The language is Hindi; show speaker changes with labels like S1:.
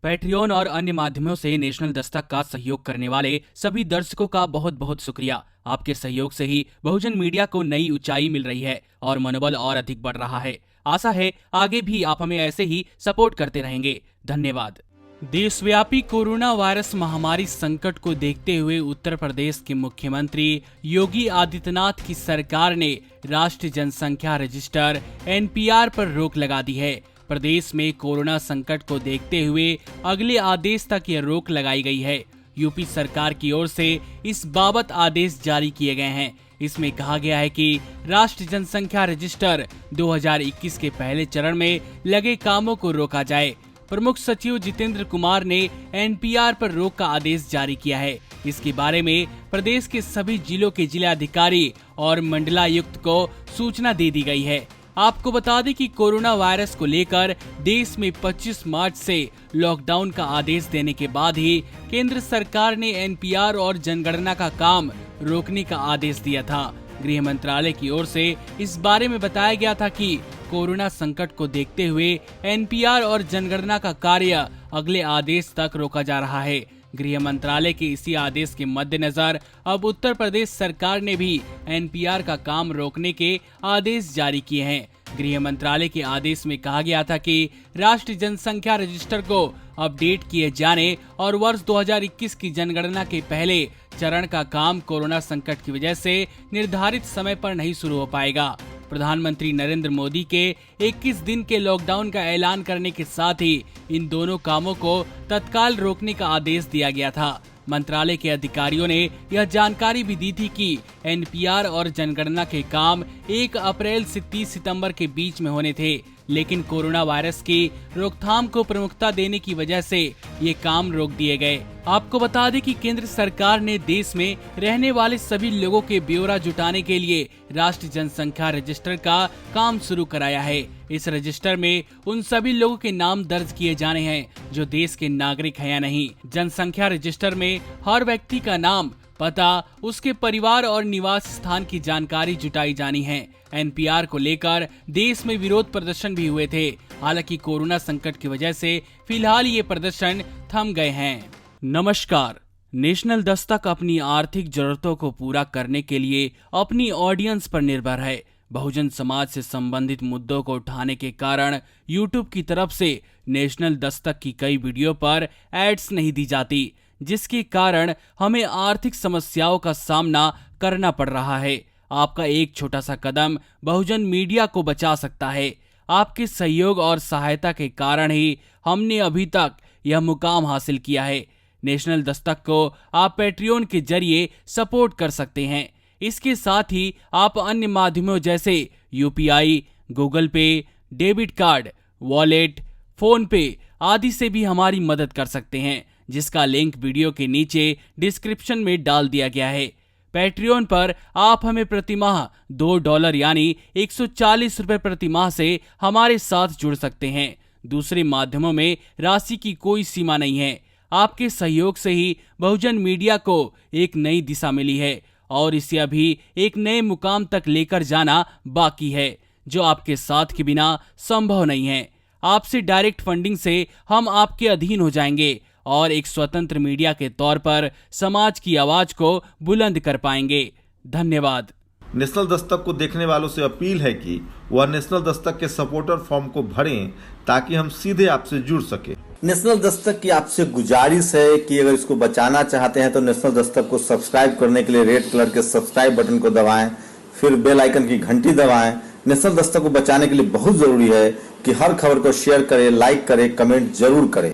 S1: पैट्रियन और अन्य माध्यमों से नेशनल दस्तक का सहयोग करने वाले सभी दर्शकों का बहुत बहुत शुक्रिया। आपके सहयोग से ही बहुजन मीडिया को नई ऊंचाई मिल रही है और मनोबल और अधिक बढ़ रहा है। आशा है आगे भी आप हमें ऐसे ही सपोर्ट करते रहेंगे। धन्यवाद। देशव्यापी कोरोना वायरस महामारी संकट को देखते हुए उत्तर प्रदेश के मुख्यमंत्री योगी आदित्यनाथ की सरकार ने राष्ट्रीय जनसंख्या रजिस्टर (NPR) पर रोक लगा दी है। प्रदेश में कोरोना संकट को देखते हुए अगले आदेश तक यह रोक लगाई गई है। यूपी सरकार की ओर से इस बाबत आदेश जारी किए गए हैं। इसमें कहा गया है कि राष्ट्रीय जनसंख्या रजिस्टर 2021 के पहले चरण में लगे कामों को रोका जाए। प्रमुख सचिव जितेंद्र कुमार ने NPR पर रोक का आदेश जारी किया है। इसके बारे में प्रदेश के सभी जिलों के जिलाधिकारी और मंडलायुक्त को सूचना दे दी गई है। आपको बता दें कि कोरोना वायरस को लेकर देश में 25 मार्च से लॉकडाउन का आदेश देने के बाद ही केंद्र सरकार ने NPR और जनगणना का काम रोकने का आदेश दिया था। गृह मंत्रालय की ओर से इस बारे में बताया गया था कि कोरोना संकट को देखते हुए NPR और जनगणना का कार्य अगले आदेश तक रोका जा रहा है। गृह मंत्रालय के इसी आदेश के मद्देनजर अब उत्तर प्रदेश सरकार ने भी NPR का काम रोकने के आदेश जारी किए हैं। गृह मंत्रालय के आदेश में कहा गया था कि राष्ट्रीय जनसंख्या रजिस्टर को अपडेट किए जाने और वर्ष 2021 की जनगणना के पहले चरण का काम कोरोना संकट की वजह से निर्धारित समय पर नहीं शुरू हो पाएगा। प्रधानमंत्री नरेंद्र मोदी के 21 दिन के लॉकडाउन का ऐलान करने के साथ ही इन दोनों कामों को तत्काल रोकने का आदेश दिया गया था। मंत्रालय के अधिकारियों ने यह जानकारी भी दी थी कि NPR और जनगणना के काम 1 अप्रैल से 30 सितंबर के बीच में होने थे, लेकिन कोरोना वायरस की रोकथाम को प्रमुखता देने की वजह से ये काम रोक दिए गए। आपको बता दें कि केंद्र सरकार ने देश में रहने वाले सभी लोगों के ब्यौरा जुटाने के लिए राष्ट्रीय जनसंख्या रजिस्टर का काम शुरू कराया है। इस रजिस्टर में उन सभी लोगों के नाम दर्ज किए जाने हैं जो देश के नागरिक हैं या नहीं। जनसंख्या रजिस्टर में हर व्यक्ति का नाम, पता, उसके परिवार और निवास स्थान की जानकारी जुटाई जानी है। NPR को लेकर देश में विरोध प्रदर्शन भी हुए थे। हालांकि कोरोना संकट की वजह से फिलहाल ये प्रदर्शन थम गए हैं। नमस्कार। नेशनल दस्तक अपनी आर्थिक जरूरतों को पूरा करने के लिए अपनी ऑडियंस पर निर्भर है। बहुजन समाज से संबंधित मुद्दों को उठाने के कारण YouTube की तरफ से नेशनल दस्तक की कई वीडियो पर एड्स नहीं दी जाती, जिसके कारण हमें आर्थिक समस्याओं का सामना करना पड़ रहा है। आपका एक छोटा सा कदम बहुजन मीडिया को बचा सकता है। आपके सहयोग और सहायता के कारण ही हमने अभी तक यह मुकाम हासिल किया है। नेशनल दस्तक को आप पैट्रियन के जरिए सपोर्ट कर सकते हैं। इसके साथ ही आप अन्य माध्यमों जैसे UPI, गूगल पे, डेबिट कार्ड, वॉलेट, फोन पे आदि से भी हमारी मदद कर सकते हैं, जिसका लिंक वीडियो के नीचे डिस्क्रिप्शन में डाल दिया गया है। पैट्रियन पर आप हमें प्रतिमाह $2 यानी 140 रुपए प्रति माह से हमारे साथ जुड़ सकते हैं। दूसरे माध्यमों में राशि की कोई सीमा नहीं है। आपके सहयोग से ही बहुजन मीडिया को एक नई दिशा मिली है और इसे अभी एक नए मुकाम तक लेकर जाना बाकी है, जो आपके साथ के बिना संभव नहीं है। आपसे डायरेक्ट फंडिंग से हम आपके अधीन हो जाएंगे और एक स्वतंत्र मीडिया के तौर पर समाज की आवाज को बुलंद कर पाएंगे। धन्यवाद।
S2: नेशनल दस्तक को देखने वालों से अपील है कि वह नेशनल दस्तक के सपोर्टर फॉर्म को भरें ताकि हम सीधे आपसे जुड़ सके।
S3: नेशनल दस्तक की आपसे गुजारिश है कि अगर इसको बचाना चाहते हैं तो नेशनल दस्तक को सब्सक्राइब करने के लिए रेड कलर के सब्सक्राइब बटन को दबाएं, फिर बेल आइकन की घंटी दबाएं। नेशनल दस्तक को बचाने के लिए बहुत जरूरी है कि हर खबर को शेयर करें, लाइक करें, कमेंट जरूर करें।